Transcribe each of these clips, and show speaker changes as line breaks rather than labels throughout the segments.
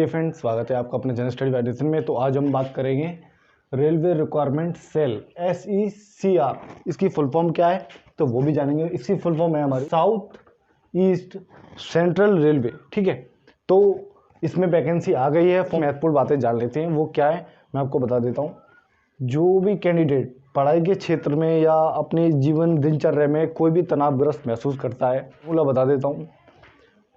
Friends, स्वागत है आपका अपने जनरल स्टडी एडिशन में। तो आज हम बात करेंगे रेलवे रिक्वायरमेंट सेल SECR। इसकी फुल फॉर्म क्या है तो वो भी जानेंगे। इसकी फुल फॉर्म है हमारी साउथ ईस्ट सेंट्रल रेलवे। ठीक है, तो इसमें वैकेंसी आ गई है। महत्वपूर्ण बातें जान लेते हैं, वो क्या है मैं आपको बता देता हूँ। जो भी कैंडिडेट पढ़ाई के क्षेत्र में या अपने जीवन दिनचर्या में कोई भी तनावग्रस्त महसूस करता है, बोला बता देता हूँ,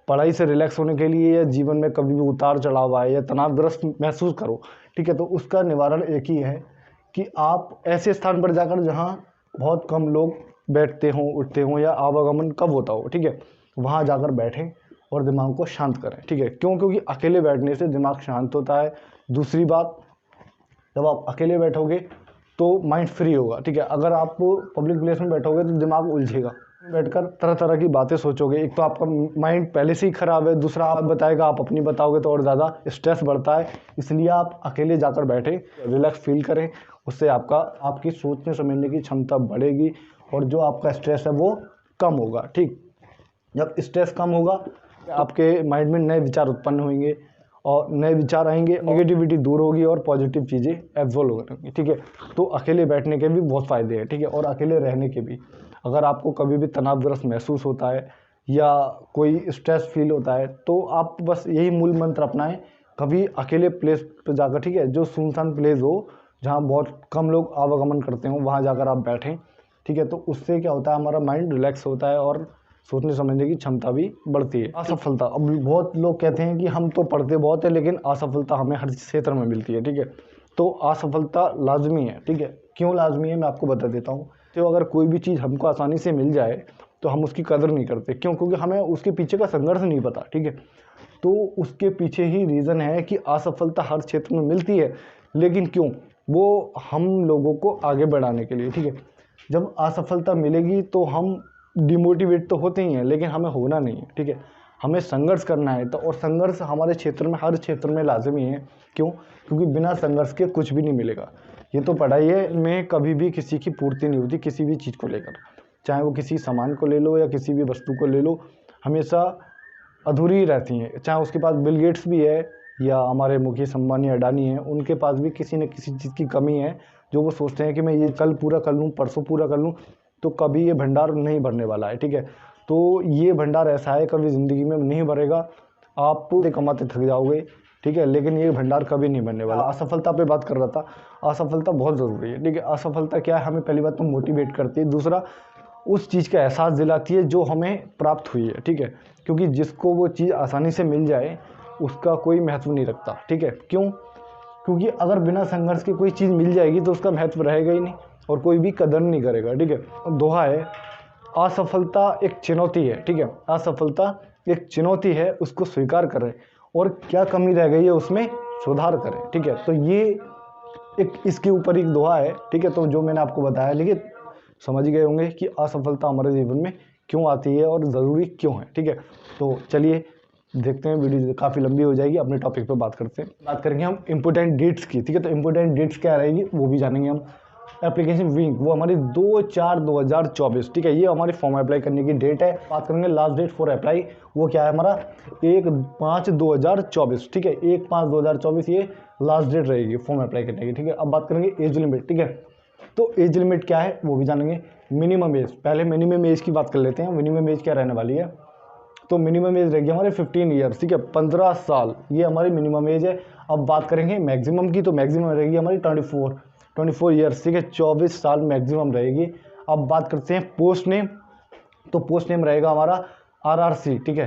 पढ़ाई से रिलैक्स होने के लिए या जीवन में कभी भी उतार चढ़ाव आए या तनावग्रस्त महसूस करो, ठीक है, तो उसका निवारण एक ही है कि आप ऐसे स्थान पर जाकर जहाँ बहुत कम लोग बैठते हों, उठते हों या आवागमन कब होता हो, ठीक है, वहाँ जाकर बैठें और दिमाग को शांत करें। ठीक है, क्यों? क्योंकि अकेले बैठने से दिमाग शांत होता है। दूसरी बात, जब आप अकेले बैठोगे तो माइंड फ्री होगा। ठीक है, अगर आप पब्लिक प्लेस में बैठोगे तो दिमाग उलझेगा, बैठकर तरह तरह की बातें सोचोगे। एक तो आपका माइंड पहले से ही खराब है, दूसरा आप बताएगा, आप अपनी बताओगे तो और ज़्यादा स्ट्रेस बढ़ता है। इसलिए आप अकेले जाकर बैठें, रिलैक्स फील करें, उससे आपकी सोचने समझने की क्षमता बढ़ेगी और जो आपका स्ट्रेस है वो कम होगा। ठीक, जब स्ट्रेस कम होगा आपके माइंड में नए विचार उत्पन्न होंगे और नए विचार आएंगे, नेगेटिविटी दूर होगी और पॉजिटिव चीज़ें एब्जॉल्व होंगी। ठीक है, तो अकेले बैठने के भी बहुत फ़ायदे हैं। ठीक है, और अकेले रहने के भी। अगर आपको कभी भी तनावग्रस्त महसूस होता है या कोई स्ट्रेस फील होता है तो आप बस यही मूल मंत्र अपनाएं, कभी अकेले प्लेस पर जाकर, ठीक है, जो सुनसान प्लेस हो जहाँ बहुत कम लोग आवागमन करते हो, वहाँ जाकर आप बैठें। ठीक है, तो उससे क्या होता है, हमारा माइंड रिलैक्स होता है और सोचने समझने की क्षमता भी बढ़ती है। असफलता, अब बहुत लोग कहते हैं कि हम तो पढ़ते बहुत है लेकिन असफलता हमें हर क्षेत्र में मिलती है। ठीक है, तो असफलता लाजमी है। ठीक है, क्यों लाजमी है मैं आपको बता देता हूँ। तो अगर कोई भी चीज़ हमको आसानी से मिल जाए तो हम उसकी कदर नहीं करते। क्यों? क्योंकि हमें उसके पीछे का संघर्ष नहीं पता। ठीक है, तो उसके पीछे ही रीज़न है कि असफलता हर क्षेत्र में मिलती है, लेकिन क्यों? वो हम लोगों को आगे बढ़ाने के लिए। ठीक है, जब असफलता मिलेगी तो हम डिमोटिवेट तो होते ही हैं, लेकिन हमें होना नहीं है। ठीक है, हमें संघर्ष करना है। तो और संघर्ष हमारे क्षेत्र में, हर क्षेत्र में लाजमी है। क्यों? क्योंकि बिना संघर्ष के कुछ भी नहीं मिलेगा। ये तो पढ़ाई है में कभी भी किसी की पूर्ति नहीं होती, किसी भी चीज़ को लेकर, चाहे वो किसी सामान को ले लो या किसी भी वस्तु को ले लो, हमेशा अधूरी ही रहती हैं। चाहे उसके पास बिल गेट्स भी है या हमारे मुकेश अंबानी, अडानी हैं, उनके पास भी किसी न किसी चीज़ की कमी है, जो वो सोचते हैं कि मैं ये कल पूरा कर लूँ, परसों पूरा कर लूँ, तो कभी ये भंडार नहीं भरने वाला है। ठीक है, तो ये भंडार ऐसा है, कभी ज़िंदगी में नहीं भरेगा, आप कमाते थक जाओगे। ठीक है, लेकिन ये भंडार कभी नहीं बनने वाला। असफलता पे बात कर रहा था, असफलता बहुत ज़रूरी है। ठीक है, असफलता क्या है, हमें पहली बात तो मोटिवेट करती है, दूसरा उस चीज़ का एहसास दिलाती है जो हमें प्राप्त हुई है। ठीक है, क्योंकि जिसको वो चीज़ आसानी से मिल जाए उसका कोई महत्व नहीं रखता। ठीक है, क्यों? क्योंकि अगर बिना संघर्ष के कोई चीज़ मिल जाएगी तो उसका महत्व रहेगा ही नहीं और कोई भी कदर नहीं करेगा। ठीक है, दोहा है, असफलता एक चुनौती है। ठीक है, असफलता एक चुनौती है, उसको स्वीकार करें और क्या कमी रह गई है उसमें सुधार करें। ठीक है, तो ये एक इसके ऊपर एक दोहा है। ठीक है, तो जो मैंने आपको बताया, लेकिन समझ गए होंगे कि असफलता हमारे जीवन में क्यों आती है और ज़रूरी क्यों है। ठीक है, तो चलिए देखते हैं, वीडियो काफ़ी लंबी हो जाएगी, अपने टॉपिक पर बात करते हैं। बात करेंगे हम इंपॉर्टेंट डेट्स की। ठीक है, तो इंपॉर्टेंट डेट्स क्या रहेगी वो भी जानेंगे हम। एप्लीकेशन विंग वो हमारी 2/4/2024। ठीक है, ये हमारी फॉर्म अप्लाई करने की डेट है। बात करेंगे लास्ट डेट फॉर अप्लाई, वो क्या है हमारा 1/5/2024। ठीक है, 1/5/2024 ये लास्ट डेट रहेगी फॉर्म अप्लाई करने की। ठीक है, अब बात करेंगे एज लिमिट। ठीक है, तो एज लिमिट क्या है वो भी जानेंगे। मिनिमम एज, पहले मिनिमम एज की बात कर लेते हैं। मिनिमम एज क्या रहने वाली है, तो मिनिमम एज रहेगी हमारे 15 ईयर्स। ठीक है, 15 साल ये हमारी मिनिमम एज है। अब बात करेंगे मैक्सिमम की, तो मैक्सिमम रहेगी हमारी 24 ईयर्स। ठीक है, 24 साल मैक्सिमम रहेगी। अब बात करते हैं पोस्ट नेम, तो पोस्ट नेम रहेगा हमारा RRC। ठीक है,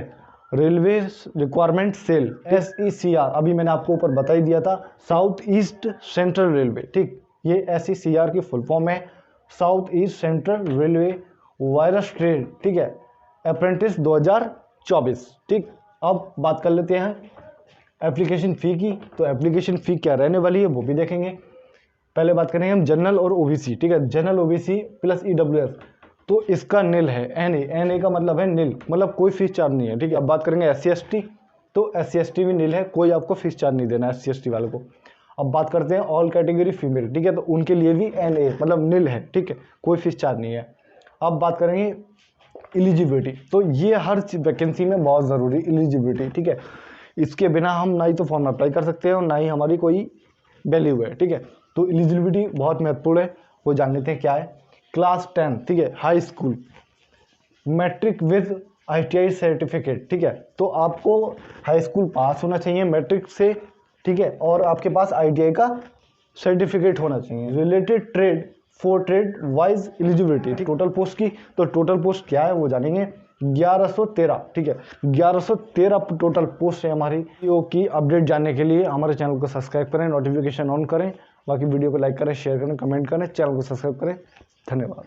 रेलवे रिक्वायरमेंट सेल SECR, अभी मैंने आपको ऊपर बता ही दिया था, साउथ ईस्ट सेंट्रल रेलवे। ठीक, ये SECR की फुल फॉर्म है, south east central railway virus train. ठीक है, अप्रेंटिस 2024। ठीक, अब बात कर लेते हैं एप्लीकेशन फ़ी की, तो एप्लीकेशन फ़ी क्या रहने वाली है वो भी देखेंगे। पहले बात करेंगे हम जनरल और OBC। ठीक है, जनरल OBC प्लस EWS, तो इसका नील है। NA का मतलब है नील, मतलब कोई फीस चार्ज नहीं है। ठीक है, अब बात करेंगे SC ST, तो SC ST भी नील है, कोई आपको फीस चार्ज नहीं देना है SC ST वालों को। अब बात करते हैं ऑल कैटेगरी फीमेल। ठीक है, तो उनके लिए भी NA मतलब नील है। ठीक है, कोई फीस चार्ज नहीं है। अब बात करेंगे एलिजिबिलिटी, तो ये हर वैकेंसी में बहुत ज़रूरी एलिजिबिलिटी। ठीक है, इसके बिना हम ना ही तो फॉर्म अप्लाई कर सकते हैं और ना ही हमारी कोई वैल्यू है, ठीक है। तो एलिजिबिलिटी बहुत महत्वपूर्ण है, वो जान लेते हैं क्या है। क्लास 10, ठीक है, high school, matric with ITI certificate, ठीक है। तो आपको हाई स्कूल पास होना चाहिए मैट्रिक से, ठीक है, और आपके पास ITI का सर्टिफिकेट होना चाहिए। Related trade for trade wise eligibility, ठीक। टोटल पोस्ट की, तो टोटल पोस्ट क्या है वो जानेंगे, 1113, ठीक है, 1113 टोटल पोस्ट है हमारी। वीडियो की अपडेट जानने के लिए हमारे चैनल को सब्सक्राइब करें, नोटिफिकेशन ऑन करें, बाकी वीडियो को लाइक करें, शेयर करें, कमेंट करें, चैनल को सब्सक्राइब करें। धन्यवाद।